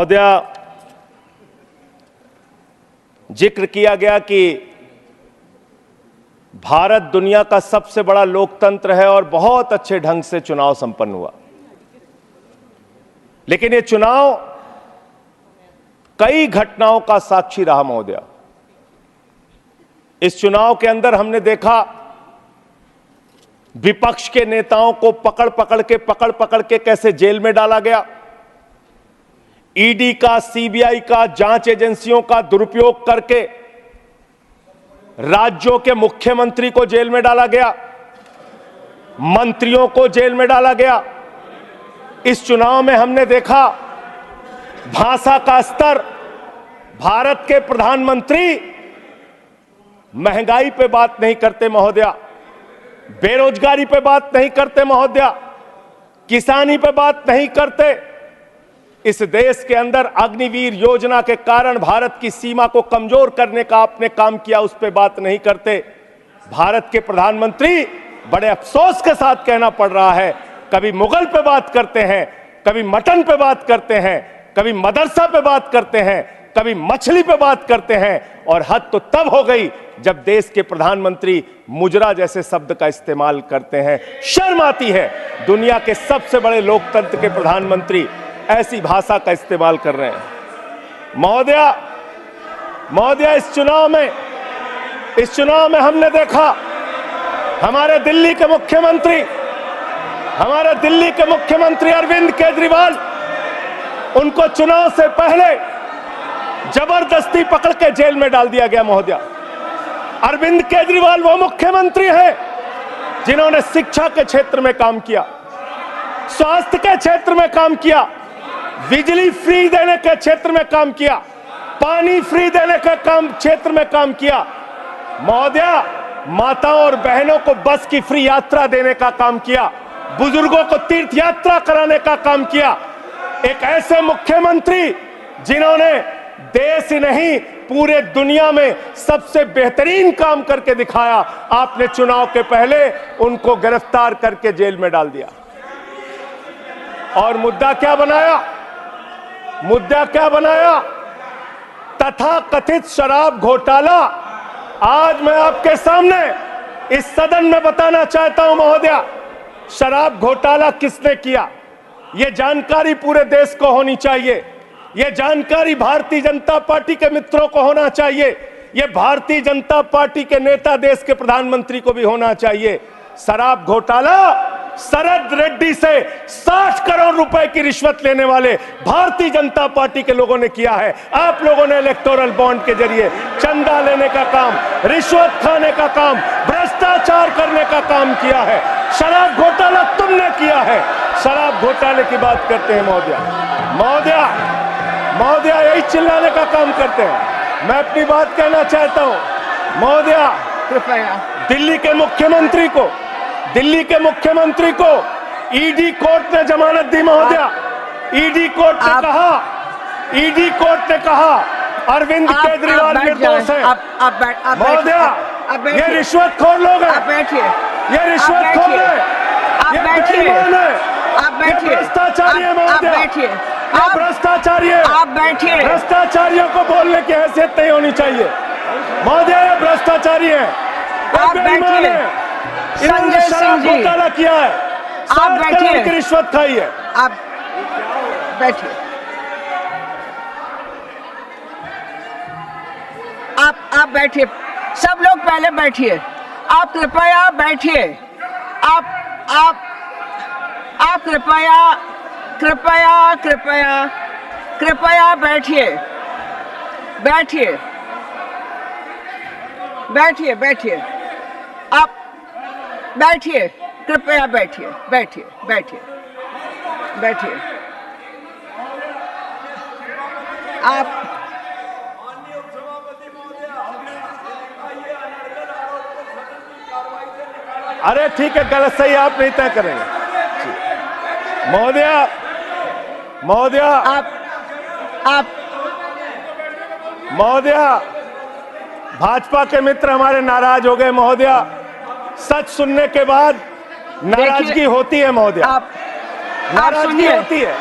महोदया, जिक्र किया गया कि भारत दुनिया का सबसे बड़ा लोकतंत्र है और बहुत अच्छे ढंग से चुनाव संपन्न हुआ। लेकिन ये चुनाव कई घटनाओं का साक्षी रहा महोदया। इस चुनाव के अंदर हमने देखा विपक्ष के नेताओं को पकड़ पकड़ के कैसे जेल में डाला गया। ईडी का, सीबीआई का, जांच एजेंसियों का दुरुपयोग करके राज्यों के मुख्यमंत्री को जेल में डाला गया, मंत्रियों को जेल में डाला गया। इस चुनाव में हमने देखा भाषा का स्तर। भारत के प्रधानमंत्री महंगाई पे बात नहीं करते महोदया, बेरोजगारी पे बात नहीं करते महोदया, किसानी पे बात नहीं करते। इस देश के अंदर अग्निवीर योजना के कारण भारत की सीमा को कमजोर करने का आपने काम किया, उस पे बात नहीं करते। भारत के प्रधानमंत्री, बड़े अफसोस के साथ कहना पड़ रहा है, कभी मुगल पे बात करते हैं, कभी मटन पे बात करते हैं, कभी मदरसा पे बात करते हैं, कभी मछली पे बात करते हैं, और हद तो तब हो गई जब देश के प्रधानमंत्री मुजरा जैसे शब्द का इस्तेमाल करते हैं। शर्म आती है, दुनिया के सबसे बड़े लोकतंत्र के प्रधानमंत्री ऐसी भाषा का इस्तेमाल कर रहे हैं। महोदया, इस चुनाव में हमने देखा हमारे दिल्ली के मुख्यमंत्री अरविंद केजरीवाल, उनको चुनाव से पहले जबरदस्ती पकड़ के जेल में डाल दिया गया महोदया। अरविंद केजरीवाल वो मुख्यमंत्री हैं जिन्होंने शिक्षा के क्षेत्र में काम किया, स्वास्थ्य के क्षेत्र में काम किया, बिजली फ्री देने के क्षेत्र में काम किया, पानी फ्री देने के क्षेत्र में काम किया महोदया। माताओं और बहनों को बस की फ्री यात्रा देने का काम किया, बुजुर्गों को तीर्थ यात्रा कराने का काम किया। एक ऐसे मुख्यमंत्री जिन्होंने देश ही नहीं पूरे दुनिया में सबसे बेहतरीन काम करके दिखाया, आपने चुनाव के पहले उनको गिरफ्तार करके जेल में डाल दिया। और मुद्दा क्या बनाया? तथाकथित शराब घोटाला। आज मैं आपके सामने इस सदन में बताना चाहता हूं महोदया, शराब घोटाला किसने किया, यह जानकारी पूरे देश को होनी चाहिए। यह जानकारी भारतीय जनता पार्टी के मित्रों को होना चाहिए, यह भारतीय जनता पार्टी के नेता, देश के प्रधानमंत्री को भी होना चाहिए। शराब घोटाला शरद रेड्डी से 60 करोड़ रुपए की रिश्वत लेने वाले भारतीय जनता पार्टी के लोगों ने किया है। आप लोगों ने इलेक्टोरल बॉन्ड के जरिए चंदा लेने का काम, रिश्वत खाने का काम, भ्रष्टाचार करने का काम किया है। शराब घोटाला तुमने किया है। शराब घोटाले की बात करते हैं महोदया, यही चिल्लाने का काम करते हैं। मैं अपनी बात कहना चाहता हूं महोदया, कृपया दिल्ली के मुख्यमंत्री को ईडी कोर्ट ने जमानत दी महोदया। ईडी कोर्ट ने कहा अरविंद केजरीवाल निर्दोष है। महोदया, ये रिश्वतखोर लोग हैं, ये रिश्वतखोर है, ये बेईमान है, ये भ्रष्टाचारी है महोदया, ये भ्रष्टाचारी है। आप बैठिए। भ्रष्टाचारियों को बोलने की हैसियत नहीं होनी चाहिए महोदया, ये भ्रष्टाचारी है, आप बैठिए। संजय सिंह जी, घोटाला किया है, आप बैठिए, की रिश्वत खाई है। आप बैठिए। आप बैठिए, सब लोग पहले बैठिए। आप कृपया बैठिए। आप कृपया बैठिए। आप बैठिए, कृपया बैठिए। आप अरे ठीक है, गलत सही आप नहीं तय करेंगे महोदया। महोदया, भाजपा के मित्र हमारे नाराज हो गए महोदया। सच सुनने के बाद नाराजगी होती है महोदया, नाराजगी होती है।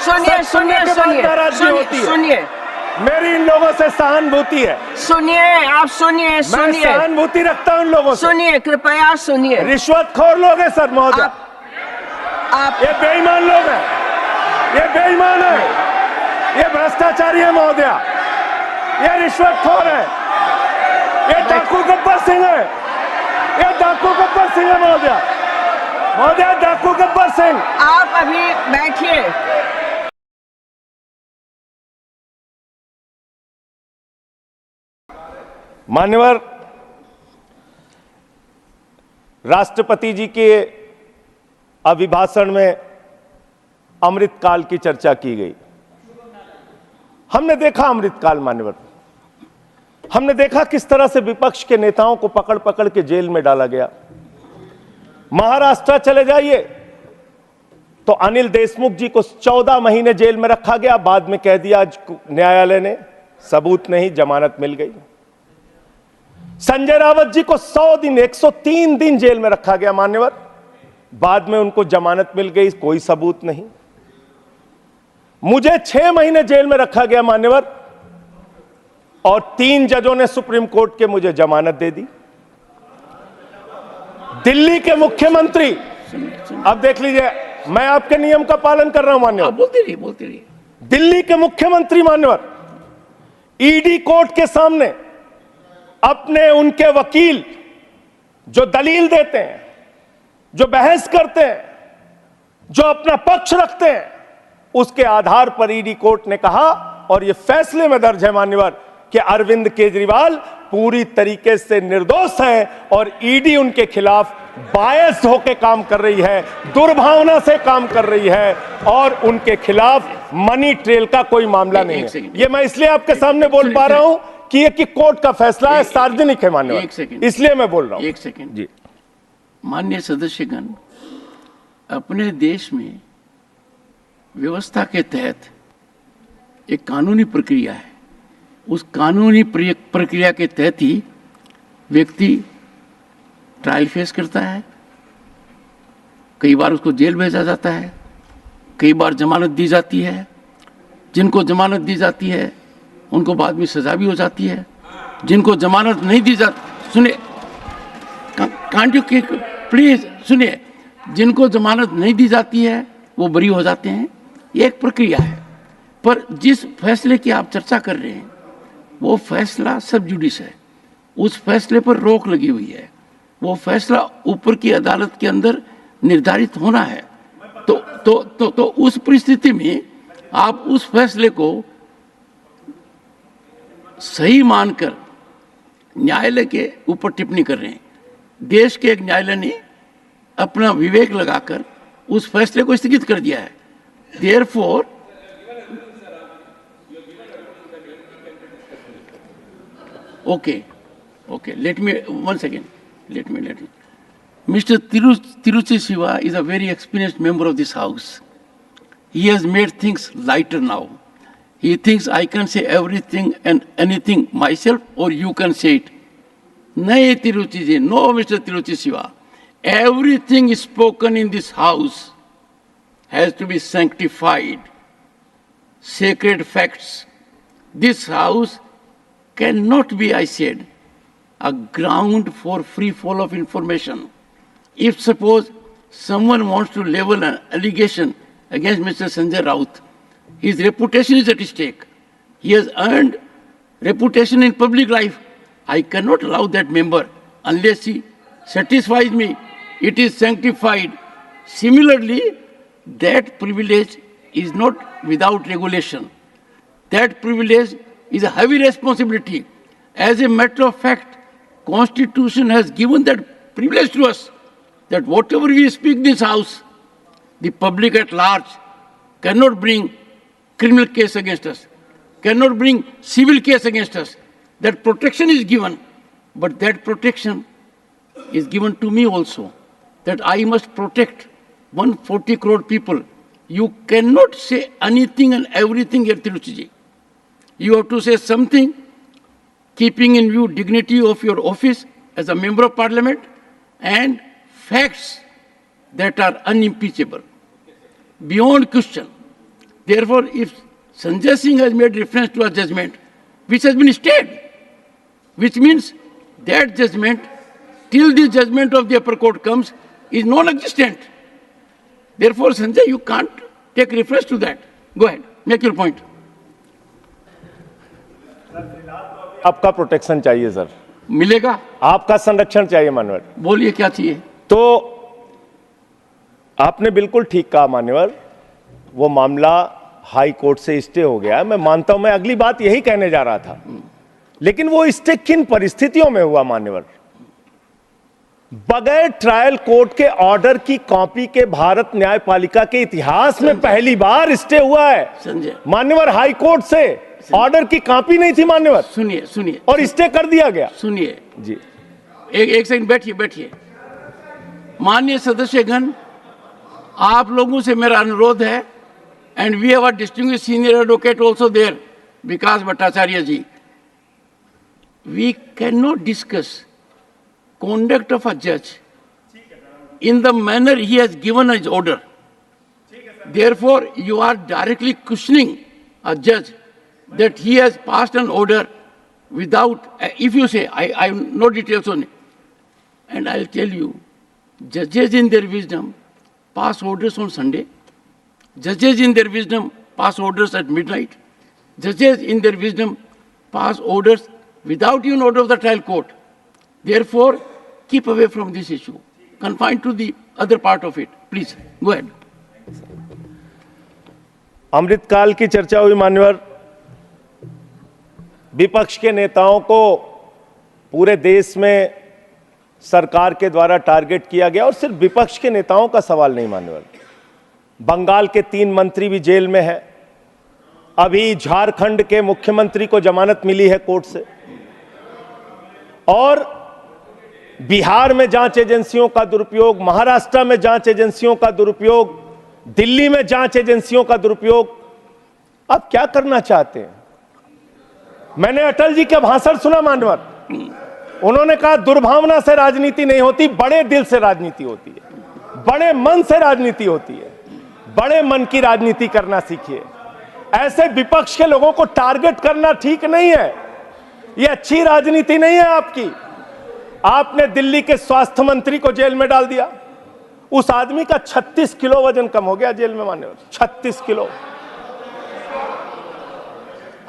सुनिए सच सुनने के बाद नाराजगी होती है। सुनिए मेरी इन लोगों से सहानुभूति है। सुनिए, आप सुनिए मैं सुनिए सहानुभूति रखता हूं इन लोगों से। सुनिए, कृपया सुनिए। रिश्वतखोर लोग हैं सर महोदय, आप ये बेईमान लोग हैं, ये बेईमान है, ये भ्रष्टाचारी है महोदय, ये रिश्वतखोर है, ये डाकू गब्बर सिंह है, ये डाकू गब्बर सिंह है महोदय, महोदय डाकू गब्बर सिंह। आप अभी बैठिए। मान्यवर, राष्ट्रपति जी के अभिभाषण में अमृतकाल की चर्चा की गई। हमने देखा अमृतकाल मान्यवर, हमने देखा किस तरह से विपक्ष के नेताओं को पकड़ पकड़ के जेल में डाला गया। महाराष्ट्र चले जाइए तो अनिल देशमुख जी को 14 महीने जेल में रखा गया, बाद में कह दिया न्यायालय ने सबूत नहीं, जमानत मिल गई। संजय रावत जी को 100 दिन 103 दिन जेल में रखा गया मान्यवर, बाद में उनको जमानत मिल गई, कोई सबूत नहीं। मुझे 6 महीने जेल में रखा गया मान्यवर, और 3 जजों ने सुप्रीम कोर्ट के मुझे जमानत दे दी। दिल्ली के मुख्यमंत्री, अब देख लीजिए, मैं आपके नियम का पालन कर रहा हूं मान्यवर, बोलते रहिए। दिल्ली के मुख्यमंत्री मान्यवर ईडी कोर्ट के सामने अपने उनके वकील जो दलील देते हैं, जो बहस करते हैं, जो अपना पक्ष रखते हैं, उसके आधार पर ईडी कोर्ट ने कहा, और यह फैसले में दर्ज है मान्यवर, कि अरविंद केजरीवाल पूरी तरीके से निर्दोष हैं और ईडी उनके खिलाफ बायस होकर काम कर रही है, दुर्भावना से काम कर रही है, और उनके खिलाफ मनी ट्रेल का कोई मामला नहीं है। ये मैं इसलिए आपके सामने बोल पा रहा हूं कि ये कि कोर्ट का फैसला है, सार्वजनिक है मान्यवर, इसलिए मैं बोल रहा हूं। एक सेकंड जी, माननीय सदस्यगण, अपने देश में व्यवस्था के तहत एक कानूनी प्रक्रिया है। उस कानूनी प्रक्रिया के तहत ही व्यक्ति ट्रायल फेस करता है, कई बार उसको जेल भेजा जाता है, कई बार जमानत दी जाती है। जिनको जमानत दी जाती है उनको बाद में सजा भी हो जाती है। जिनको जमानत नहीं दी जाती, सुनिए, कांट यू प्लीज सुनिए, जिनको जमानत नहीं दी जाती है वो बरी हो जाते हैं। ये एक प्रक्रिया है। पर जिस फैसले की आप चर्चा कर रहे हैं वो फैसला सब जुडिस है, उस फैसले पर रोक लगी हुई है। वो फैसला ऊपर की अदालत के अंदर निर्धारित होना है। तो उस परिस्थिति में आप उस फैसले को सही मानकर न्यायालय के ऊपर टिप्पणी कर रहे हैं। देश के एक न्यायालय ने अपना विवेक लगाकर उस फैसले को स्थगित कर दिया है। Therefore okay, let me one second. Let me. Mr. Tiruchi Siva is a very experienced member of this house. He has made things lighter now. He thinks I can say everything and anything myself, or you can say it. No, Tiruchi ji, no, Mr. Tiruchi Siva. Everything spoken in this house has to be sanctified. Sacred facts. This house cannot be, I said, a ground for free fall of information. If suppose someone wants to level an allegation against Mr. Sanjay Raut, his reputation is at stake. He has earned reputation in public life. I cannot allow that member unless he satisfies me it is sanctified. Similarly, that privilege is not without regulation. That privilege is a heavy responsibility. As a matter of fact, Constitution has given that privilege to us, that whatever we speak in this house, the public at large cannot bring criminal case against us, cannot bring civil case against us. That protection is given, but that protection is given to me also, that I must protect 140 crore people. You cannot say anything and everything here, Tiruchiji. You have to say something, keeping in view dignity of your office as a member of parliament and facts that are unimpeachable, beyond question. Therefore, if Sanjay Singh has made reference to a judgment which has been stayed, which means that judgment, till the judgment of the upper court comes, is non-existent. Therefore, Sanjay, you can't take reference to that. Go ahead, make your point. आपका protection चाहिए sir, मिलेगा? आपका संरक्षण चाहिए मान्यवर। बोलिए क्या चाहिए? तो आपने बिल्कुल ठीक कहा मान्यवर, वो मामला हाई कोर्ट से स्टे हो गया। मैं मानता हूं, मैं अगली बात यही कहने जा रहा था, लेकिन वो स्टे किन परिस्थितियों में हुआ मान्यवर? बगैर ट्रायल कोर्ट के ऑर्डर की कॉपी के भारत न्यायपालिका के इतिहास में पहली बार स्टे हुआ है संजय मान्यवर। हाई कोर्ट से ऑर्डर की कॉपी नहीं थी मान्यवर, सुनिए और स्टे कर दिया गया। सुनिए जी, एक सेकंड बैठिए। माननीय सदस्यगण, आप लोगों से मेरा अनुरोध है, and we have a distinguished senior advocate also there, Vikas Bhattacharya ji, we can not discuss conduct of a judge in the manner he has given his order. Therefore, you are directly questioning a judge that he has passed an order without, if you say, I have no details on it. And I'll tell you, judges in their wisdom pass orders on Sunday. Judges in their wisdom pass orders at midnight. Judges in their wisdom pass orders without even order of the trial court. Therefore, keep away from this issue. Confine to the other part of it. Please, go ahead. अमृतकाल की चर्चा हुई मान्यवर। विपक्ष के नेताओं को पूरे देश में सरकार के द्वारा टारगेट किया गया, और सिर्फ विपक्ष के नेताओं का सवाल नहीं मान्यवर। बंगाल के 3 मंत्री भी जेल में हैं। अभी झारखंड के मुख्यमंत्री को जमानत मिली है कोर्ट से, और बिहार में जांच एजेंसियों का दुरुपयोग, महाराष्ट्र में जांच एजेंसियों का दुरुपयोग, दिल्ली में जांच एजेंसियों का दुरुपयोग। आप क्या करना चाहते हैं? मैंने अटल जी का भाषण सुना मान्यवर, उन्होंने कहा दुर्भावना से राजनीति नहीं होती, बड़े दिल से राजनीति होती है, बड़े मन से राजनीति होती है, बड़े मन की राजनीति करना सीखिए। ऐसे विपक्ष के लोगों को टारगेट करना ठीक नहीं है, ये अच्छी राजनीति नहीं है आपकी। आपने दिल्ली के स्वास्थ्य मंत्री को जेल में डाल दिया, उस आदमी का 36 किलो वजन कम हो गया जेल में मान्यवर, 36 किलो।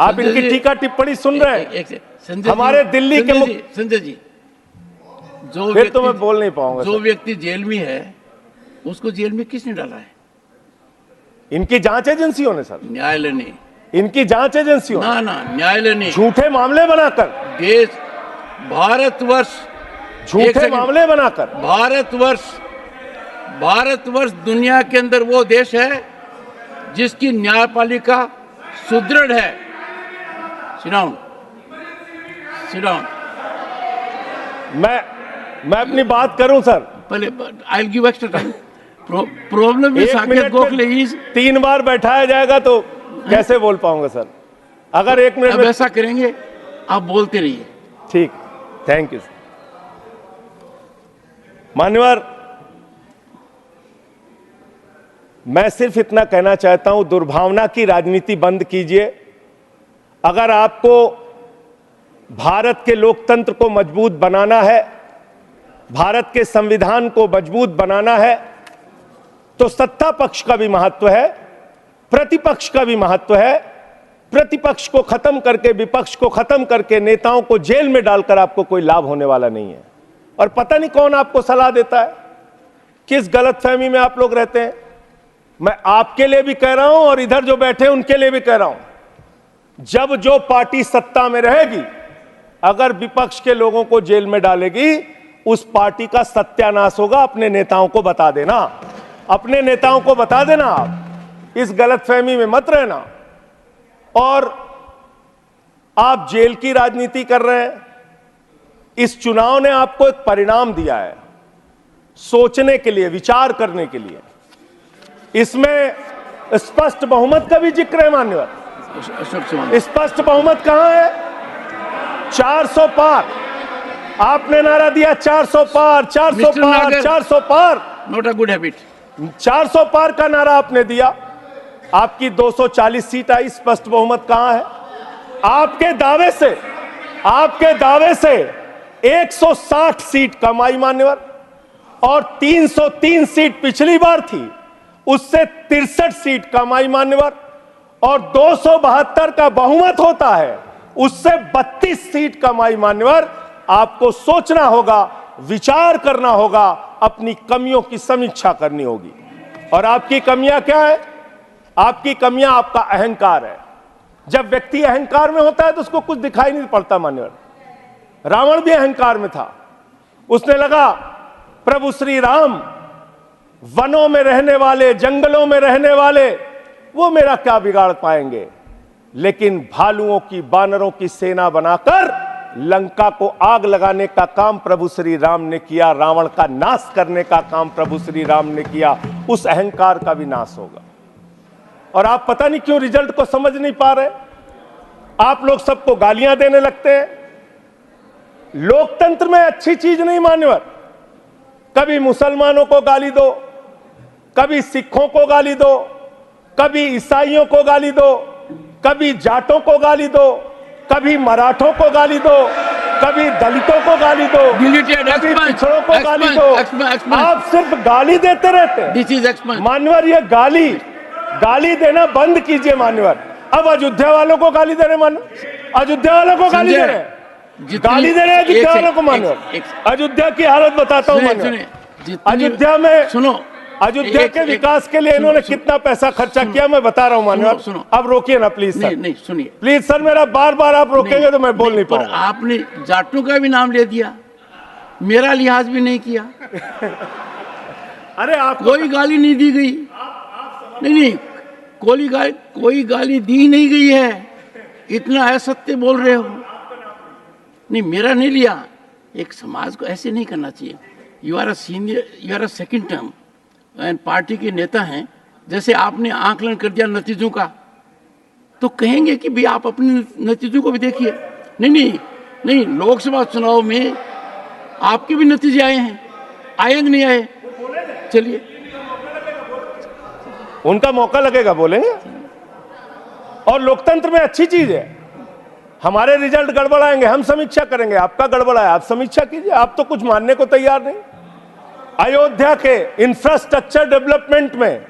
आप इनकी टीका टिप्पणी सुन रहे हैं? हमारे दिल्ली के संजय जी, जो फिर तो मैं बोल नहीं पाऊंगा। जो व्यक्ति जेल में है, उसको जेल में किसने डाला है? इनकी जांच एजेंसियों ने सर, न्यायालय ने। इनकी जांच एजेंसियों ना न्यायालय ने झूठे मामले बनाकर, देश भारतवर्ष झूठे मामले बनाकर, भारतवर्ष दुनिया के अंदर वो देश है जिसकी न्यायपालिका सुदृढ़ है। Sit down. मैं अपनी बात करूं सर, पहले I will give extra time. Problem में साकेत गोखले इज 3 बार बैठाया जाएगा तो कैसे बोल पाऊंगा सर? अगर 1 मिनट अब ऐसा करेंगे, आप बोलते रहिए। ठीक, थैंक यू सर। मान्यवर, मैं सिर्फ इतना कहना चाहता हूं, दुर्भावना की राजनीति बंद कीजिए। अगर आपको भारत के लोकतंत्र को मजबूत बनाना है, भारत के संविधान को मजबूत बनाना है, तो सत्ता पक्ष का भी महत्व है, प्रतिपक्ष का भी महत्व है। प्रतिपक्ष को खत्म करके, विपक्ष को खत्म करके, नेताओं को जेल में डालकर आपको कोई लाभ होने वाला नहीं है। और पता नहीं कौन आपको सलाह देता है, किस गलतफहमी में आप लोग रहते हैं। मैं आपके लिए भी कह रहा हूं और इधर जो बैठे हैं उनके लिए भी कह रहा हूं, जब जो पार्टी सत्ता में रहेगी, अगर विपक्ष के लोगों को जेल में डालेगी, उस पार्टी का सत्यानाश होगा। अपने नेताओं को बता देना, अपने नेताओं को बता देना। आप इस गलतफहमी में मत रहना। और आप जेल की राजनीति कर रहे हैं। इस चुनाव ने आपको एक परिणाम दिया है, सोचने के लिए, विचार करने के लिए। इसमें स्पष्ट बहुमत का भी जिक्र है मान्यवर। स्पष्ट बहुमत कहां है? 400 पार। आपने नारा दिया 400 पार, 400 पार, 400 पार। Not a good habit. 400 पार का नारा आपने दिया, आपकी 240 सीट आई, स्पष्ट बहुमत कहां है? आपके दावे से 160 सीट कम आई मान्यवर, और 303 सीट पिछली बार थी, उससे 63 सीट कम आई मान्यवर, और 272 का बहुमत होता है, उससे 32 सीट कम आई मान्यवर। आपको सोचना होगा, विचार करना होगा, अपनी कमियों की समीक्षा करनी होगी। और आपकी कमियां क्या है? आपकी कमियां आपका अहंकार है। जब व्यक्ति अहंकार में होता है तो उसको कुछ दिखाई नहीं पड़ता मान्यवर। रावण भी अहंकार में था, उसने लगा प्रभु श्री राम वनों में रहने वाले, जंगलों में रहने वाले, वो मेरा क्या बिगाड़ पाएंगे। लेकिन भालुओं की, बानरों की सेना बनाकर लंका को आग लगाने का काम प्रभु श्री राम ने किया, रावण का नाश करने का काम प्रभु श्री राम ने किया। उस अहंकार का भी नाश होगा। और आप पता नहीं क्यों रिजल्ट को समझ नहीं पा रहे। आप लोग सबको गालियां देने लगते हैं। लोकतंत्र में अच्छी चीज नहीं मान्यवर। कभी मुसलमानों को गाली दो, कभी सिखों को गाली दो, कभी ईसाइयों को गाली दो, कभी जाटों को गाली दो, कभी मराठों को गाली दो, कभी दलितों को गाली दो, कभी पिछड़ों को गाली दो। आप सिर्फ गाली देते रहते। मान्यवर, ये गाली देना बंद कीजिए मान्यवर। अब अयोध्या वालों को गाली दे रहे मान्यवर, अयोध्या वालों को गाली दे रहे, गाली दे रहे हैं अयोध्या वालों को मान्यवर। अयोध्या की हालत बताता हूं मान्यवर। अयोध्या में सुनो, अयोध्या के विकास के लिए इन्होंने कितना पैसा खर्चा किया मैं बता रहा हूं मान्यवर। अब रोकिए ना प्लीज सर। नहीं सुनिए प्लीज सर, मेरा बार बार आप रोकेंगे तो मैं बोल नहीं पाऊंगा। आपने जाटों का भी नाम ले दिया, मेरा लिहाज भी नहीं किया। अरे आप कोई गाली नहीं दी गई। नहीं, कोई गाली दी नहीं गई है। इतना असत्य बोल रहे हो। नहीं, मेरा नहीं लिया। एक समाज को ऐसे नहीं करना चाहिए। You are a senior, you are a second term and party के नेता हैं। जैसे आपने आकलन कर दिया नतीजों का, तो कहेंगे कि भाई आप अपने नतीजों को भी देखिए। नहीं, लोकसभा चुनाव में आपके भी नतीजे आए हैं, आए नहीं आए? चलिए, उनका मौका लगेगा, बोलेंगे। और लोकतंत्र में अच्छी चीज है, हमारे रिजल्ट गड़बड़ाएंगे, हम समीक्षा करेंगे। आपका गड़बड़ाया, आप समीक्षा कीजिए। आप तो कुछ मानने को तैयार नहीं। अयोध्या के इंफ्रास्ट्रक्चर डेवलपमेंट में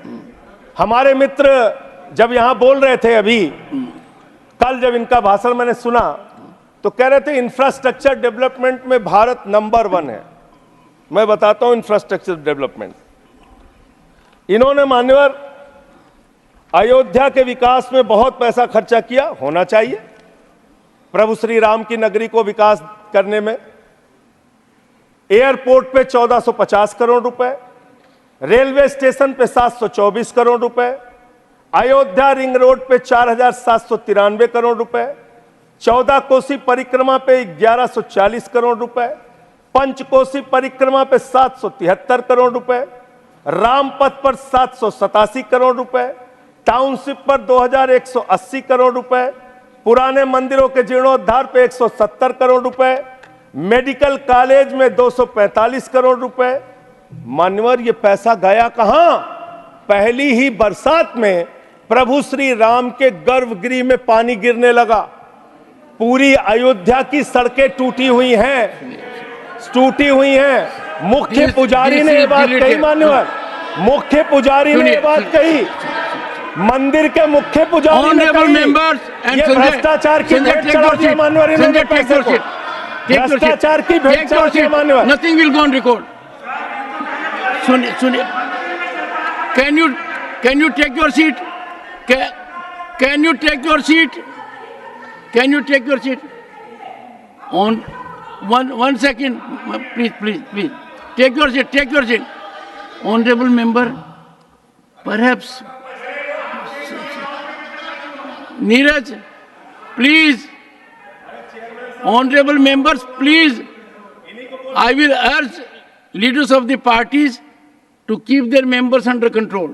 हमारे मित्र जब यहां बोल रहे थे, अभी कल जब इनका भाषण मैंने सुना तो कह रहे थे इंफ्रास्ट्रक्चर डेवलपमेंट में भारत नंबर 1 है। मैं बताता हूं इंफ्रास्ट्रक्चर डेवलपमेंट। इन्होंने मान्यवर अयोध्या के विकास में बहुत पैसा खर्चा किया, होना चाहिए। प्रभु श्री राम की नगरी को विकास करने में एयरपोर्ट पे 1450 करोड़ रुपए, रेलवे स्टेशन पे 724 करोड़ रुपए, अयोध्या रिंग रोड पे 4793 करोड़ रुपए, 14 कोसी परिक्रमा पे 1140 करोड़ रुपए, पंचकोसी परिक्रमा पे 773 करोड़ रुपए, रामपथ पर 787 करोड़ रुपए, टाउनशिप पर 2180 करोड़ रुपए, पुराने मंदिरों के जीर्णोद्धार पे 170 करोड़ रुपए, मेडिकल कॉलेज में 245 करोड़ रुपए। मान्यवर, ये पैसा गया कहां? पहली ही बरसात में प्रभु श्री राम के गर्भगृह में पानी गिरने लगा। पूरी अयोध्या की सड़कें टूटी हुई हैं। मुख्य पुजारी ने ये बात कही मान्यवर, मुख्य पुजारी ने ये बात कही, मंदिर के मुख्य पुजारी ने कही। ये भ्रष्टाचार की भेंट चढ़ा दिया मान्यवर इन्होंने पैसे को। भ्रष्टाचार की भेंट चढ़ा दिया मान्यवर। Nothing will go on record. सुनिए, can you take your seat? Can you take your seat? Can you take your seat? On one second, please. Take your seat. Honorable member, perhaps. Neeraj, please. Honorable members, please. I will urge leaders of the parties to keep their members under control.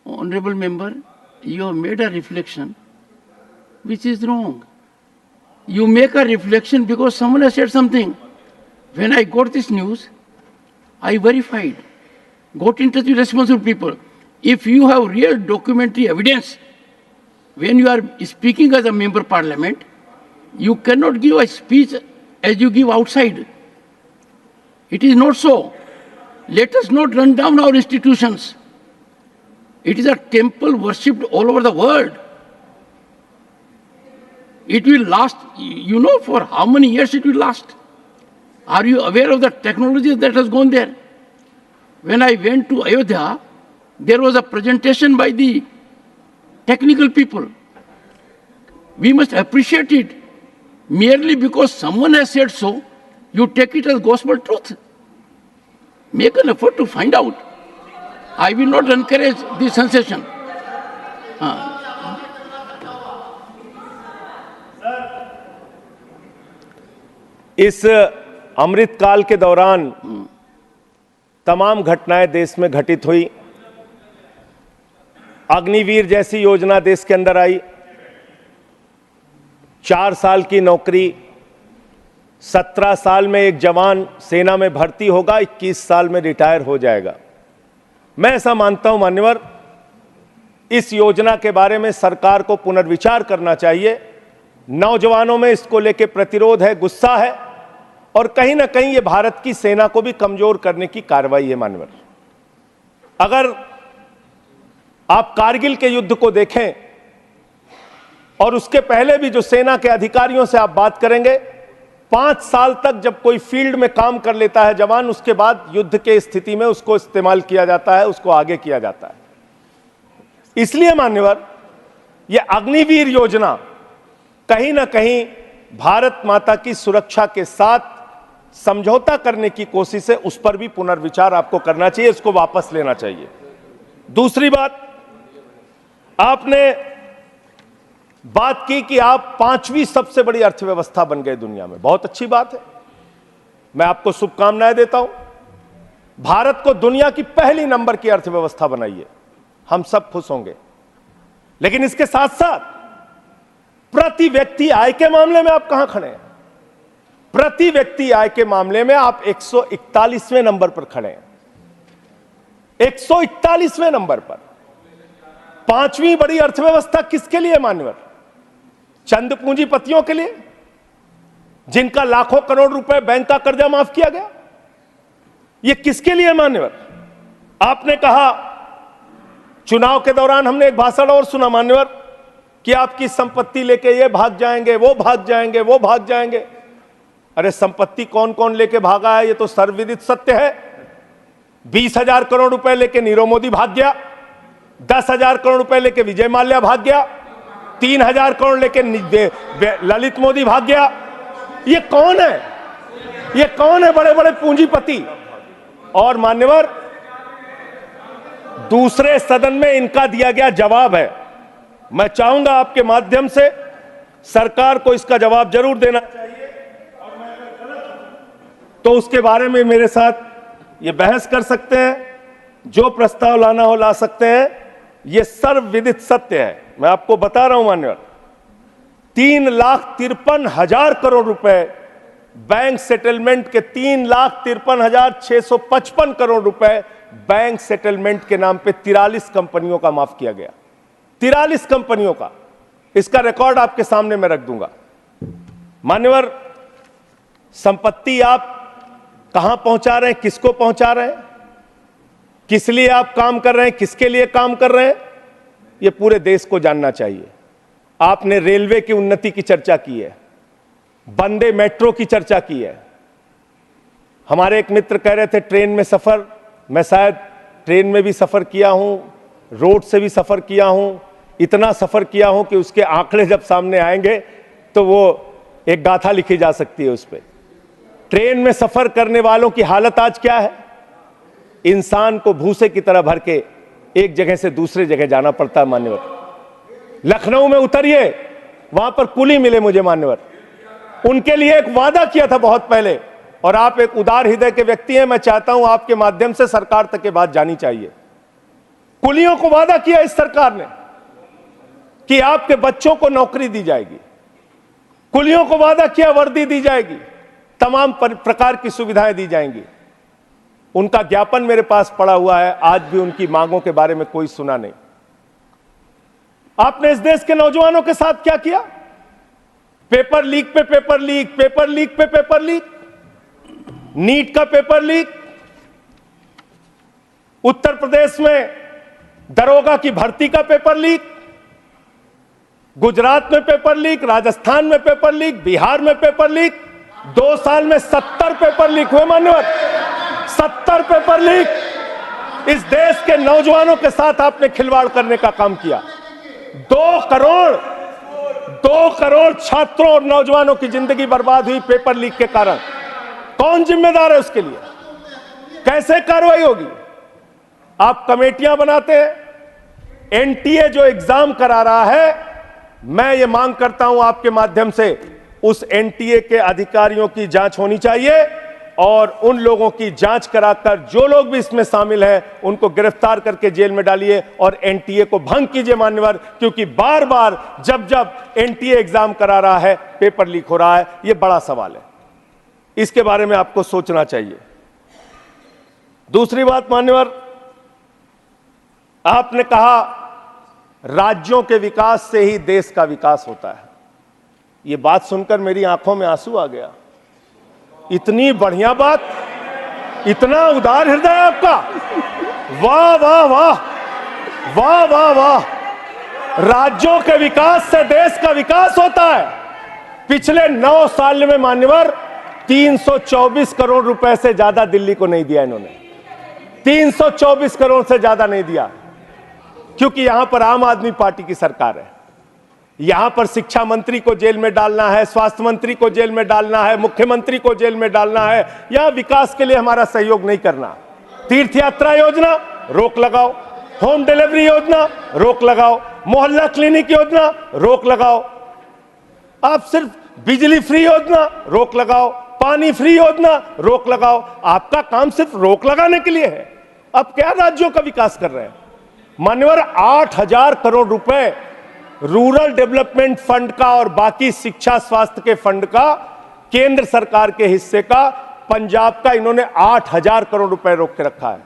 Honorable member, you have made a reflection which is wrong. You make a reflection because someone has said something. When I got this news, I verified, got in touch with responsible people. if you have real documentary evidence, when you are speaking as a member parliament, you cannot give a speech as you give outside. It is not so. Let us not run down our institutions. It is a temple worshipped all over the world. It will last, you know, for how many years it will last? Are you aware of the technology that has gone there? When I went to Ayodhya, there was a presentation by the technical people. We must appreciate it. Merely because someone has said so, you take it as gospel truth. Make an effort to find out. I will not encourage the sensation. इस अमृत काल के दौरान तमाम घटनाएं देश में घटित हुई। अग्निवीर जैसी योजना देश के अंदर आई। 4 साल की नौकरी, 17 साल में एक जवान सेना में भर्ती होगा, 21 साल में रिटायर हो जाएगा। मैं ऐसा मानता हूं मान्यवर, इस योजना के बारे में सरकार को पुनर्विचार करना चाहिए। नौजवानों में इसको लेकर प्रतिरोध है, गुस्सा है, और कहीं ना कहीं ये भारत की सेना को भी कमजोर करने की कार्रवाई है मान्यवर। अगर आप कारगिल के युद्ध को देखें और उसके पहले भी जो सेना के अधिकारियों से आप बात करेंगे, 5 साल तक जब कोई फील्ड में काम कर लेता है जवान, उसके बाद युद्ध के स्थिति में उसको इस्तेमाल किया जाता है, उसको आगे किया जाता है। इसलिए मान्यवर, यह अग्निवीर योजना कहीं ना कहीं भारत माता की सुरक्षा के साथ समझौता करने की कोशिश है। उस पर भी पुनर्विचार आपको करना चाहिए, इसको वापस लेना चाहिए। दूसरी बात, आपने बात की कि आप 5वीं सबसे बड़ी अर्थव्यवस्था बन गए दुनिया में। बहुत अच्छी बात है, मैं आपको शुभकामनाएं देता हूं। भारत को दुनिया की पहली नंबर की अर्थव्यवस्था बनाइए, हम सब खुश होंगे। लेकिन इसके साथ साथ प्रति व्यक्ति आय के मामले में आप कहां खड़े हैं? प्रति व्यक्ति आय के मामले में आप 141वें नंबर पर खड़े हैं। 141वें नंबर पर। 5वीं बड़ी अर्थव्यवस्था किसके लिए मान्यवर? चंद पूंजीपतियों के लिए, जिनका लाखों करोड़ रुपए बैंक का कर्जा माफ किया गया। यह किसके लिए मान्यवर? आपने कहा, चुनाव के दौरान हमने एक भाषण और सुना मान्यवर, कि आपकी संपत्ति लेके ये भाग जाएंगे, वो भाग जाएंगे, वो भाग जाएंगे। अरे संपत्ति कौन कौन लेके भागा है, ये तो सर्वविदित सत्य है। 20,000 करोड़ रुपए लेके नीरव मोदी भाग गया, 10,000 करोड़ रुपए लेके विजय माल्या भाग गया, 3,000 करोड़ लेके ललित मोदी भाग गया। ये कौन है? ये कौन है बड़े बड़े पूंजीपति? और मान्यवर, दूसरे सदन में इनका दिया गया जवाब है। मैं चाहूंगा आपके माध्यम से सरकार को इसका जवाब जरूर देना चाहिए, और मैं अगर गलत हूं तो उसके बारे में मेरे साथ ये बहस कर सकते हैं, जो प्रस्ताव लाना हो ला सकते हैं। ये सर्वविदित सत्य है। मैं आपको बता रहा हूं मान्यवर, 3,53,000 करोड़ रुपए बैंक सेटलमेंट के, 3,53,655 करोड़ रुपए बैंक सेटलमेंट के नाम पे 43 कंपनियों का माफ किया गया। 43 कंपनियों का। इसका रिकॉर्ड आपके सामने मैं रख दूंगा। मान्यवर, संपत्ति आप कहां पहुंचा रहे हैं, किसको पहुंचा रहे हैं, किस लिए आप काम कर रहे हैं, किसके लिए काम कर रहे हैं, यह पूरे देश को जानना चाहिए। आपने रेलवे की उन्नति की चर्चा की है, वंदे मेट्रो की चर्चा की है। हमारे एक मित्र कह रहे थे ट्रेन में सफर, मैं शायद ट्रेन में भी सफर किया हूं, रोड से भी सफर किया हूं, इतना सफर किया हूं कि उसके आंकड़े जब सामने आएंगे तो वो एक गाथा लिखी जा सकती है उस पर। ट्रेन में सफर करने वालों की हालत आज क्या है? इंसान को भूसे की तरह भर के एक जगह से दूसरे जगह जाना पड़ता है मान्यवर। लखनऊ में उतरिए, वहां पर कुली मिले मुझे मान्यवर, उनके लिए एक वादा किया था बहुत पहले, और आप एक उदार हृदय के व्यक्ति हैं, मैं चाहता हूं आपके माध्यम से सरकार तक ये बात जानी चाहिए। कुलियों को वादा किया इस सरकार ने कि आपके बच्चों को नौकरी दी जाएगी, कुलियों को वादा किया वर्दी दी जाएगी, तमाम प्रकार की सुविधाएं दी जाएंगी। उनका ज्ञापन मेरे पास पड़ा हुआ है, आज भी उनकी मांगों के बारे में कोई सुना नहीं। आपने इस देश के नौजवानों के साथ क्या किया? पेपर लीक पे पेपर लीक, पेपर लीक पे पेपर लीक, नीट का पेपर लीक, उत्तर प्रदेश में दरोगा की भर्ती का पेपर लीक, गुजरात में पेपर लीक, राजस्थान में पेपर लीक, बिहार में पेपर लीक। 2 साल में 70 पेपर लीक हुए मान्यवर, 70 पेपर लीक। इस देश के नौजवानों के साथ आपने खिलवाड़ करने का काम किया। 2 करोड़ छात्रों और नौजवानों की जिंदगी बर्बाद हुई पेपर लीक के कारण। कौन जिम्मेदार है उसके लिए? कैसे कार्रवाई होगी? आप कमेटियां बनाते हैं। एनटीए जो एग्जाम करा रहा है, मैं ये मांग करता हूं आपके माध्यम से, उस एनटीए के अधिकारियों की जांच होनी चाहिए और उन लोगों की जांच कराकर जो लोग भी इसमें शामिल हैं उनको गिरफ्तार करके जेल में डालिए और एनटीए को भंग कीजिए मान्यवर, क्योंकि बार बार जब एनटीए एग्जाम करा रहा है पेपर लीक हो रहा है। यह बड़ा सवाल है, इसके बारे में आपको सोचना चाहिए। दूसरी बात मान्यवर, आपने कहा राज्यों के विकास से ही देश का विकास होता है। यह बात सुनकर मेरी आंखों में आंसू आ गया। इतनी बढ़िया बात, इतना उदार हृदय आपका, वाह वाह वाह, वाह वाह वाह। राज्यों के विकास से देश का विकास होता है। पिछले 9 साल में मान्यवर 324 करोड़ रुपए से ज्यादा दिल्ली को नहीं दिया इन्होंने, 324 करोड़ से ज्यादा नहीं दिया, क्योंकि यहां पर आम आदमी पार्टी की सरकार है। यहां पर शिक्षा मंत्री को जेल में डालना है, स्वास्थ्य मंत्री को जेल में डालना है, मुख्यमंत्री को जेल में डालना है। यहां विकास के लिए हमारा सहयोग नहीं करना। तीर्थ यात्रा योजना रोक लगाओ, होम डिलीवरी योजना रोक लगाओ, मोहल्ला क्लिनिक योजना रोक लगाओ, आप सिर्फ बिजली फ्री योजना रोक लगाओ, पानी फ्री योजना रोक लगाओ। आपका काम सिर्फ रोक लगाने के लिए है। आप क्या राज्यों का विकास कर रहे हैं मान्यवर? 8,000 करोड़ रुपए रूरल डेवलपमेंट फंड का और बाकी शिक्षा स्वास्थ्य के फंड का, केंद्र सरकार के हिस्से का, पंजाब का, इन्होंने 8,000 करोड़ रुपए रोक के रखा है।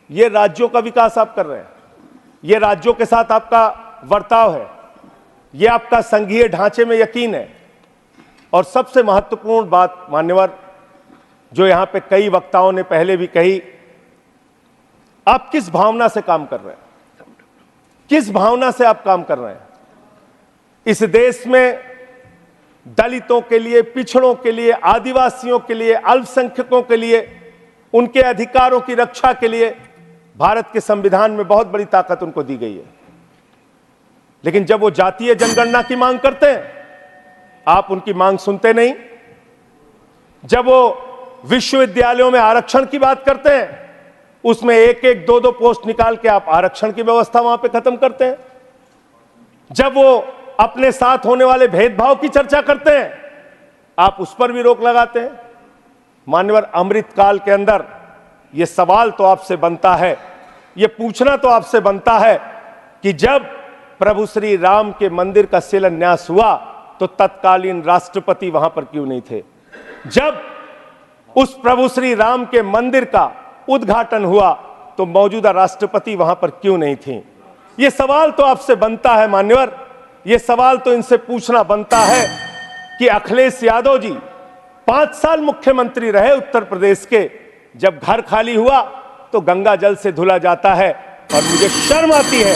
यह राज्यों का विकास आप कर रहे हैं, यह राज्यों के साथ आपका वर्ताव है, यह आपका संघीय ढांचे में यकीन है। और सबसे महत्वपूर्ण बात मान्यवर, जो यहां पे कई वक्ताओं ने पहले भी कही, आप किस भावना से काम कर रहे हैं? किस भावना से आप काम कर रहे हैं? इस देश में दलितों के लिए, पिछड़ों के लिए, आदिवासियों के लिए, अल्पसंख्यकों के लिए, उनके अधिकारों की रक्षा के लिए भारत के संविधान में बहुत बड़ी ताकत उनको दी गई है। लेकिन जब वो जातीय जनगणना की मांग करते हैं, आप उनकी मांग सुनते नहीं। जब वो विश्वविद्यालयों में आरक्षण की बात करते हैं, उसमें 1-1, 2-2 पोस्ट निकाल के आप आरक्षण की व्यवस्था वहां पे खत्म करते हैं। जब वो अपने साथ होने वाले भेदभाव की चर्चा करते हैं, आप उस पर भी रोक लगाते हैं। मान्यवर, अमृतकाल के अंदर यह सवाल तो आपसे बनता है, यह पूछना तो आपसे बनता है कि जब प्रभु श्री राम के मंदिर का शिलान्यास हुआ तो तत्कालीन राष्ट्रपति वहां पर क्यों नहीं थे? जब उस प्रभु श्री राम के मंदिर का उद्घाटन हुआ तो मौजूदा राष्ट्रपति वहां पर क्यों नहीं थी? यह सवाल तो आपसे बनता है मान्यवर, यह सवाल तो इनसे पूछना बनता है कि अखिलेश यादव जी 5 साल मुख्यमंत्री रहे उत्तर प्रदेश के, जब घर खाली हुआ तो गंगा जल से धुला जाता है। और मुझे शर्म आती है,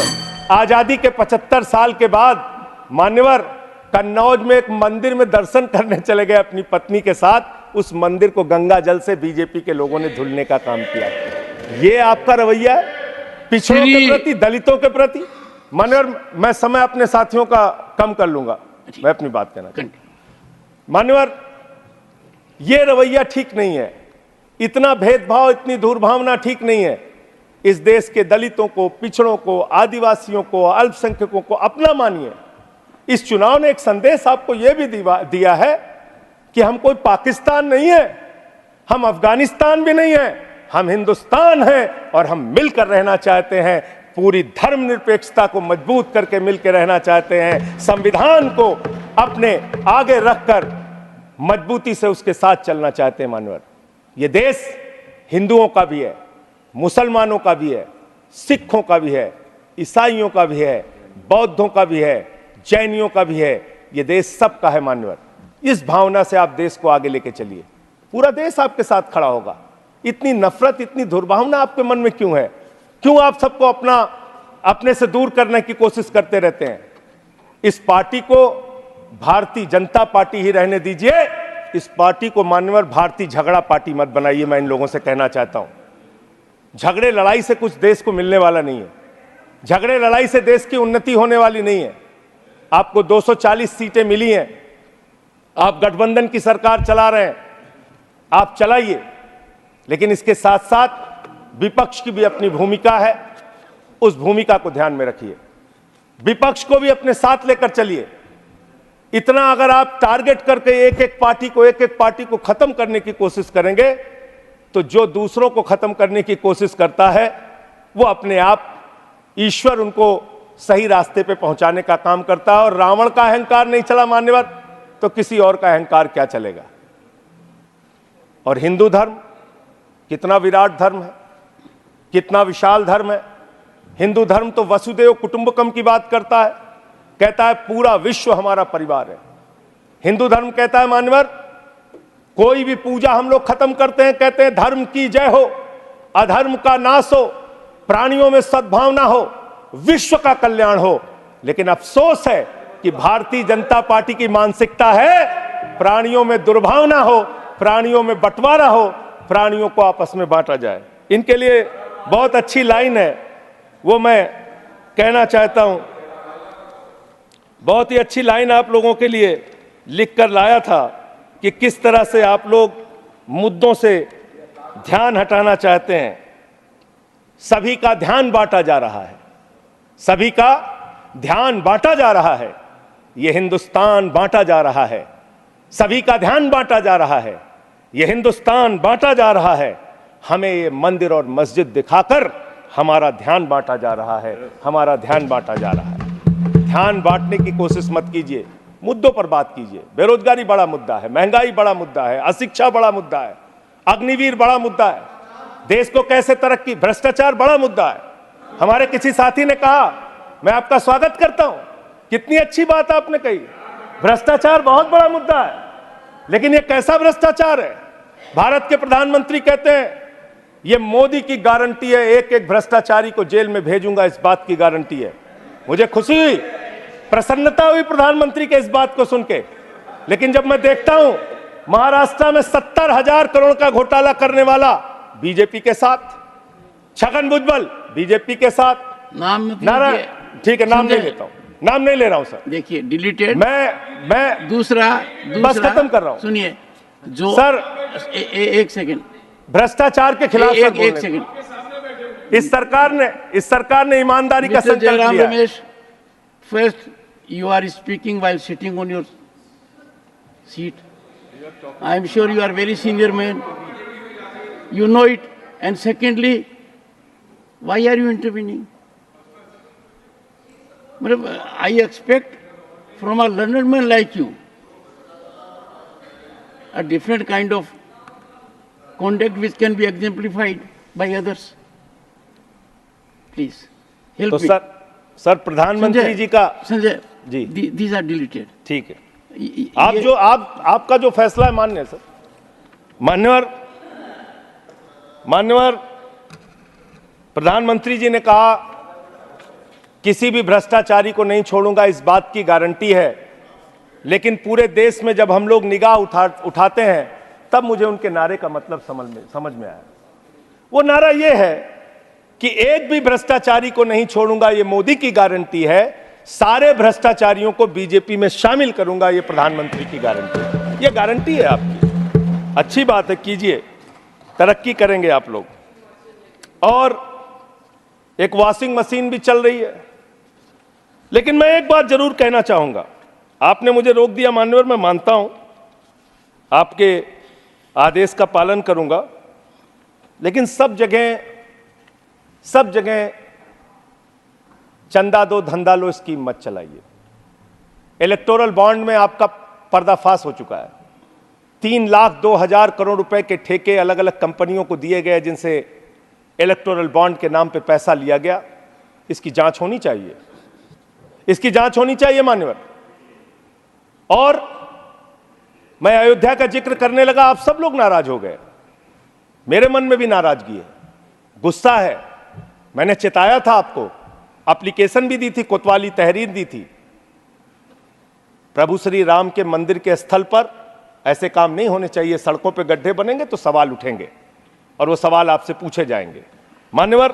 आजादी के 75 साल के बाद मान्यवर कन्नौज में एक मंदिर में दर्शन करने चले गए अपनी पत्नी के साथ, उस मंदिर को गंगा जल से बीजेपी के लोगों ने धुलने का काम किया। ये आपका रवैया है पिछड़ों के प्रति, दलितों के प्रति? मान्यवर, मैं समय अपने साथियों का कम कर लूंगा, मैं अपनी बात कहना चाहता हूं। मान्यवर, ये रवैया ठीक नहीं है, इतना भेदभाव, इतनी दुर्भावना ठीक नहीं है। इस देश के दलितों को, पिछड़ों को, आदिवासियों को, अल्पसंख्यकों को अपना मानिए। इस चुनाव ने एक संदेश आपको यह भी दिया है कि हम कोई पाकिस्तान नहीं है, हम अफगानिस्तान भी नहीं है, हम हिंदुस्तान हैं और हम मिलकर रहना चाहते हैं। पूरी धर्मनिरपेक्षता को मजबूत करके मिलकर रहना चाहते हैं। संविधान को अपने आगे रखकर मजबूती से उसके साथ चलना चाहते हैं। मानवर, यह देश हिंदुओं का भी है, मुसलमानों का भी है, सिखों का भी है, ईसाइयों का भी है, बौद्धों का भी है, जैनियों का भी है। ये देश सबका है मान्यवर। इस भावना से आप देश को आगे लेके चलिए, पूरा देश आपके साथ खड़ा होगा। इतनी नफरत, इतनी दुर्भावना आपके मन में क्यों है? क्यों आप सबको अपने से दूर करने की कोशिश करते रहते हैं? इस पार्टी को भारतीय जनता पार्टी ही रहने दीजिए। इस पार्टी को मान्यवर भारतीय झगड़ा पार्टी मत बनाइए। मैं इन लोगों से कहना चाहता हूं, झगड़े लड़ाई से कुछ देश को मिलने वाला नहीं है। झगड़े लड़ाई से देश की उन्नति होने वाली नहीं है। आपको 240 सीटें मिली हैं, आप गठबंधन की सरकार चला रहे हैं, आप चलाइए, लेकिन इसके साथ साथ विपक्ष की भी अपनी भूमिका है। उस भूमिका को ध्यान में रखिए, विपक्ष को भी अपने साथ लेकर चलिए। इतना अगर आप टारगेट करके एक एक पार्टी को खत्म करने की कोशिश करेंगे, तो जो दूसरों को खत्म करने की कोशिश करता है वो अपने आप ईश्वर उनको सही रास्ते पे पहुंचाने का काम करता है। और रावण का अहंकार नहीं चला मान्यवर, तो किसी और का अहंकार क्या चलेगा? और हिंदू धर्म कितना विराट धर्म है, कितना विशाल धर्म है। हिंदू धर्म तो वसुदेव कुटुंबकम की बात करता है, कहता है पूरा विश्व हमारा परिवार है। हिंदू धर्म कहता है मान्यवर, कोई भी पूजा हम लोग खत्म करते हैं, कहते हैं धर्म की जय हो, अधर्म का नाश हो, प्राणियों में सद्भावना हो, विश्व का कल्याण हो। लेकिन अफसोस है कि भारतीय जनता पार्टी की मानसिकता है प्राणियों में दुर्भावना हो, प्राणियों में बंटवारा हो, प्राणियों को आपस में बांटा जाए। इनके लिए बहुत अच्छी लाइन है, वो मैं कहना चाहता हूं। बहुत ही अच्छी लाइन आप लोगों के लिए लिख कर लाया था कि किस तरह से आप लोग मुद्दों से ध्यान हटाना चाहते हैं। सभी का ध्यान बांटा जा रहा है, सभी का ध्यान बांटा जा रहा है। ये हिंदुस्तान बांटा जा रहा है, सभी का ध्यान बांटा जा रहा है। ये हिंदुस्तान बांटा जा रहा है। हमें ये मंदिर और मस्जिद दिखाकर हमारा ध्यान बांटा जा रहा है, हमारा ध्यान बांटा जा रहा है। ध्यान बांटने की कोशिश मत कीजिए, मुद्दों पर बात कीजिए। बेरोजगारी बड़ा मुद्दा है, महंगाई बड़ा मुद्दा है, अशिक्षा बड़ा मुद्दा है, अग्निवीर बड़ा मुद्दा है, देश को कैसे तरक्की, भ्रष्टाचार बड़ा मुद्दा है। हमारे किसी साथी ने कहा, मैं आपका स्वागत करता हूं, कितनी अच्छी बात आपने कही, भ्रष्टाचार बहुत बड़ा मुद्दा है। लेकिन ये कैसा भ्रष्टाचार है? भारत के प्रधानमंत्री कहते हैं ये मोदी की गारंटी है, एक एक भ्रष्टाचारी को जेल में भेजूंगा, इस बात की गारंटी है। मुझे खुशी हुई, प्रसन्नता हुई प्रधानमंत्री के इस बात को सुन के। लेकिन जब मैं देखता हूं महाराष्ट्र में 70,000 करोड़ का घोटाला करने वाला बीजेपी के साथ, छगन भुजबल बीजेपी के साथ, नाम नारायण, ठीक है नाम नहीं लेता हूं, नाम नहीं ले रहा हूं सर। देखिए डिलीटेड। मैं दूसरा बस खत्म कर रहा हूं। सुनिए जो सर एक सेकंड, भ्रष्टाचार के खिलाफ सर एक सेकंड। इस सरकार ने ईमानदारी का संकल्प जयराम लिया है। Ramesh, first you are speaking while sitting on your seat. I am sure you are very senior man. You know it. And secondly, why are you intervening? I expect from a learned man like you a different kind of conduct which can be exemplified by others. Please help तो me. Sir प्रधानमंत्री जी का Sanjay ji these are deleted. ठीक है, आपका जो फैसला है मान्य है सर। मान्यवर प्रधानमंत्री जी ने कहा किसी भी भ्रष्टाचारी को नहीं छोड़ूंगा, इस बात की गारंटी है। लेकिन पूरे देश में जब हम लोग निगाह उठाते हैं तब मुझे उनके नारे का मतलब समझ में आया। वो नारा ये है कि एक भी भ्रष्टाचारी को नहीं छोड़ूंगा, ये मोदी की गारंटी है। सारे भ्रष्टाचारियों को बीजेपी में शामिल करूंगा, ये प्रधानमंत्री की गारंटी है। ये गारंटी है आपकी, अच्छी बात है, कीजिए, तरक्की करेंगे आप लोग। और एक वॉशिंग मशीन भी चल रही है। लेकिन मैं एक बात जरूर कहना चाहूंगा, आपने मुझे रोक दिया मान्यवर, मैं मानता हूं, आपके आदेश का पालन करूंगा। लेकिन सब जगह चंदा दो धंधा लो स्कीम मत चलाइए। इलेक्टोरल बॉन्ड में आपका पर्दाफाश हो चुका है। 3,02,000 करोड़ रुपए के ठेके अलग अलग कंपनियों को दिए गए जिनसे इलेक्टोरल बॉन्ड के नाम पे पैसा लिया गया। इसकी जांच होनी चाहिए, इसकी जांच होनी चाहिए मान्यवर। और मैं अयोध्या का जिक्र करने लगा, आप सब लोग नाराज हो गए, मेरे मन में भी नाराजगी है, गुस्सा है। मैंने चेताया था आपको, एप्लीकेशन भी दी थी, कोतवाली तहरीर दी थी। प्रभु श्री राम के मंदिर के स्थल पर ऐसे काम नहीं होने चाहिए। सड़कों पे गड्ढे बनेंगे तो सवाल उठेंगे और वो सवाल आपसे पूछे जाएंगे। मान्यवर,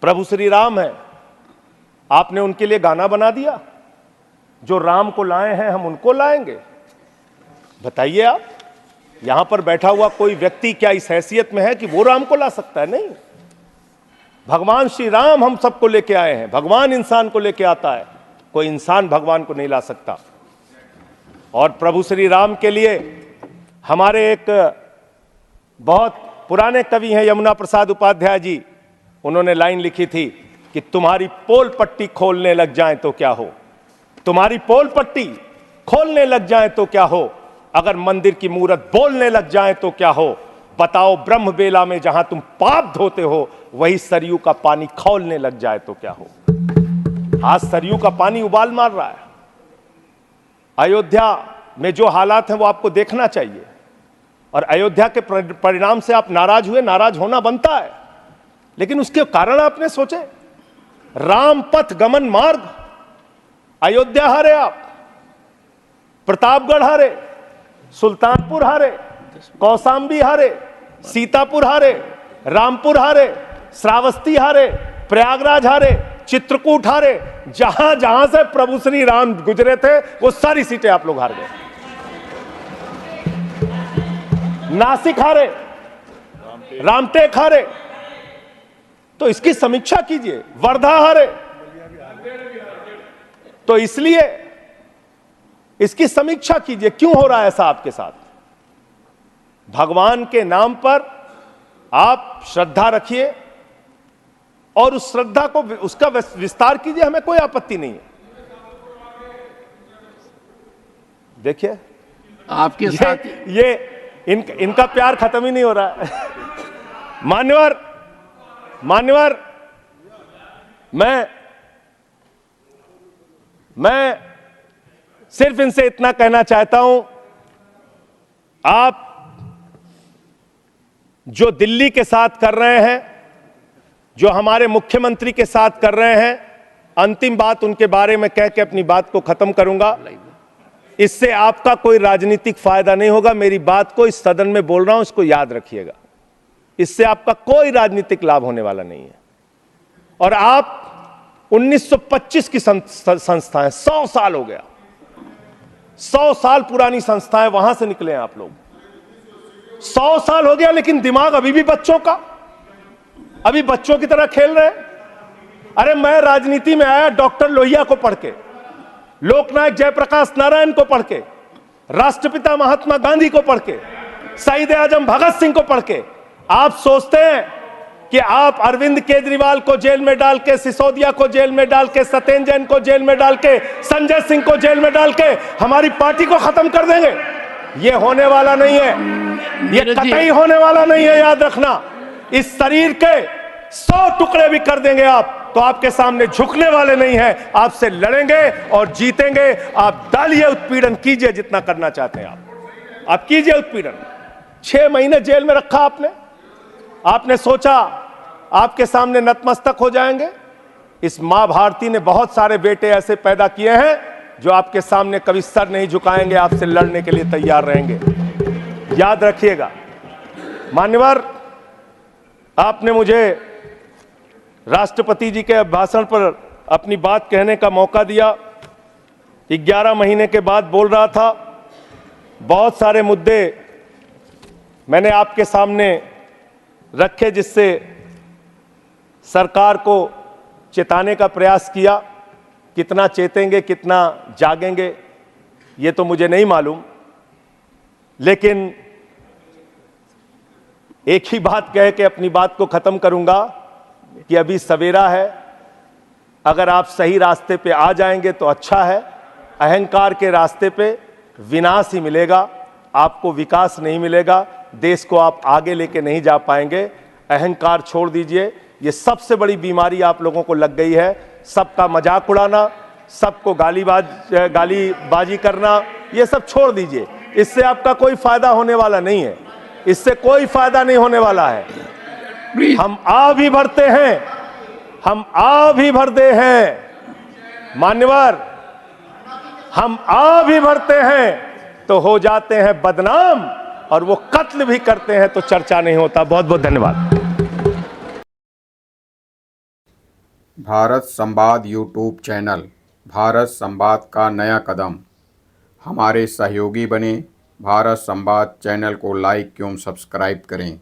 प्रभु श्री राम है, आपने उनके लिए गाना बना दिया, जो राम को लाए हैं हम उनको लाएंगे। बताइए आप, यहां पर बैठा हुआ कोई व्यक्ति क्या इस हैसियत में है कि वो राम को ला सकता है? नहीं, भगवान श्री राम हम सबको लेके आए हैं। भगवान इंसान को लेके आता है, कोई इंसान भगवान को नहीं ला सकता। और प्रभु श्री राम के लिए हमारे एक बहुत पुराने कवि हैं यमुना प्रसाद उपाध्याय जी, उन्होंने लाइन लिखी थी कि तुम्हारी पोल पट्टी खोलने लग जाए तो क्या हो, तुम्हारी पोल पट्टी खोलने लग जाए तो क्या हो, अगर मंदिर की मूरत बोलने लग जाए तो क्या हो, बताओ ब्रह्म बेला में जहां तुम पाप धोते हो वही सरयू का पानी खौलने लग जाए तो क्या हो। आज सरयू का पानी उबाल मार रहा है। अयोध्या में जो हालात हैं वो आपको देखना चाहिए। और अयोध्या के परिणाम से आप नाराज हुए, नाराज होना बनता है, लेकिन उसके कारण आपने सोचे। राम पथ गमन मार्ग, अयोध्या हारे आप, प्रतापगढ़ हारे, सुल्तानपुर हारे, कौशाम्बी हारे, सीतापुर हारे, रामपुर हारे, श्रावस्ती हारे, प्रयागराज हारे, चित्रकूट हारे। जहां जहां से प्रभु श्री राम गुजरे थे वो सारी सीटें आप लोग हार गए। नासिक हारे, रामटेक हारे, तो इसकी समीक्षा कीजिए। वर्धा हारे, तो इसलिए इसकी समीक्षा कीजिए, क्यों हो रहा है ऐसा आपके साथ। भगवान के नाम पर आप श्रद्धा रखिए और उस श्रद्धा को, उसका विस्तार कीजिए, हमें कोई आपत्ति नहीं है। देखिए आपके साथ ये इनका प्यार खत्म ही नहीं हो रहा है। मान्यवर, मैं सिर्फ इनसे इतना कहना चाहता हूं, आप जो दिल्ली के साथ कर रहे हैं, जो हमारे मुख्यमंत्री के साथ कर रहे हैं, अंतिम बात उनके बारे में कह के अपनी बात को खत्म करूंगा। इससे आपका कोई राजनीतिक फायदा नहीं होगा। मेरी बात को इस सदन में बोल रहा हूं, इसको याद रखिएगा। इससे आपका कोई राजनीतिक लाभ होने वाला नहीं है। और आप 1925 की संस्थाएं, 100 साल हो गया, 100 साल पुरानी संस्थाएं, वहां से निकले हैं आप लोग। 100 साल हो गया, लेकिन दिमाग अभी भी बच्चों का, अभी बच्चों की तरह खेल रहे हैं। अरे मैं राजनीति में आया डॉक्टर लोहिया को पढ़ के, लोकनायक जयप्रकाश नारायण को पढ़ के, राष्ट्रपिता महात्मा गांधी को पढ़ के, शहीद आजम भगत सिंह को पढ़ के। आप सोचते हैं कि आप अरविंद केजरीवाल को जेल में डाल के, सिसोदिया को जेल में डाल के, सत्येंद्र जैन को जेल में डाल के, संजय सिंह को जेल में डाल के हमारी पार्टी को खत्म कर देंगे? ये होने वाला नहीं है, ये कतई होने वाला नहीं है, याद रखना। इस शरीर के 100 टुकड़े भी कर देंगे आप, तो आपके सामने झुकने वाले नहीं हैं, आपसे लड़ेंगे और जीतेंगे। आप डालिए, उत्पीड़न कीजिए, जितना करना चाहते हैं आप कीजिए उत्पीड़न। 6 महीने जेल में रखा आपने सोचा आपके सामने नतमस्तक हो जाएंगे? इस मां भारती ने बहुत सारे बेटे ऐसे पैदा किए हैं जो आपके सामने कभी सर नहीं झुकाएंगे, आपसे लड़ने के लिए तैयार रहेंगे, याद रखिएगा। मान्यवर, आपने मुझे राष्ट्रपति जी के भाषण पर अपनी बात कहने का मौका दिया। 11 महीने के बाद बोल रहा था, बहुत सारे मुद्दे मैंने आपके सामने रखे जिससे सरकार को चेताने का प्रयास किया। कितना चेतेंगे, कितना जागेंगे, ये तो मुझे नहीं मालूम, लेकिन एक ही बात कह के अपनी बात को खत्म करूंगा कि अभी सवेरा है। अगर आप सही रास्ते पे आ जाएंगे तो अच्छा है। अहंकार के रास्ते पे विनाश ही मिलेगा, आपको विकास नहीं मिलेगा, देश को आप आगे लेके नहीं जा पाएंगे। अहंकार छोड़ दीजिए, ये सबसे बड़ी बीमारी आप लोगों को लग गई है। सबका मजाक उड़ाना, सबको गालीबाजी करना, ये सब छोड़ दीजिए। इससे आपका कोई फायदा होने वाला नहीं है, इससे कोई फायदा नहीं होने वाला है। Please. हम आ भी भरते हैं, हम आ भी भरते हैं मान्यवर, हम आ भी भरते हैं तो हो जाते हैं बदनाम, और वो कत्ल भी करते हैं तो चर्चा नहीं होता। बहुत बहुत धन्यवाद। भारत संवाद यूट्यूब चैनल भारत संवाद का नया कदम। हमारे सहयोगी बने। भारत संवाद चैनल को लाइक एवं सब्सक्राइब करें।